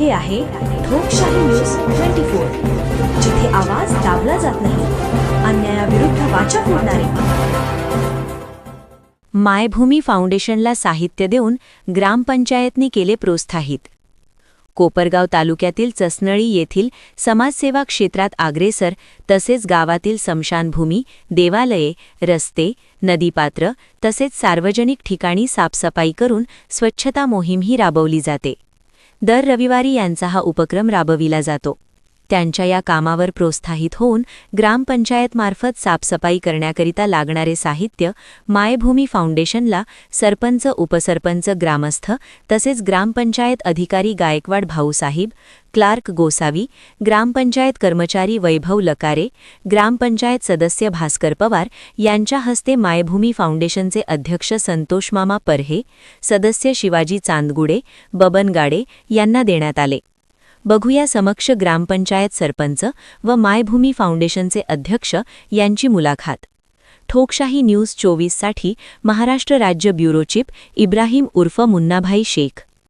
हे आहे ठोकशाही न्यूज 24, जिथे आवाज दाबला जात नाही, अन्यायाविरुद्ध वाचा फोडणारे. मायभूमी फाउंडेशनला साहित्य देऊन ग्रामपंचायतनी केले प्रोत्साहित. कोपरगाव तालुक्यातील चसनळी येथील समाजसेवा क्षेत्रात अग्रेसर तसेच गावातील स्मशानभूमी, देवालये, रस्ते, नदीपात्र तसेच सार्वजनिक ठिकाणी साफसफाई करून स्वच्छता मोहीमही राबवली जाते. दर रविवारी यांचा हा उपक्रम राबविला जातो. त्यांच्या या कामावर प्रोत्साहित होऊन ग्रामपंचायतमार्फत साफसफाई करण्याकरिता लागणारे साहित्य मायभूमी फाउंडेशनला सरपंच, उपसरपंच, ग्रामस्थ तसेच ग्रामपंचायत अधिकारी गायकवाड भाऊसाहेब, क्लार्क गोसावी, ग्रामपंचायत कर्मचारी वैभव लकारे, ग्रामपंचायत सदस्य भास्कर पवार यांच्या हस्ते मायभूमी फाउंडेशनचे अध्यक्ष संतोष मामा परहे, सदस्य शिवाजी चांदगुडे, बबन गाडे यांना देण्यात आले. बघूया समक्ष ग्रामपंचायत सरपंच व मायभूमी फाउंडेशनचे अध्यक्ष यांची मुलाखत. ठोकशाही न्यूज 24 साठी महाराष्ट्र राज्य ब्युरो चीफ इब्राहिम उर्फ मुन्नाभाई शेख.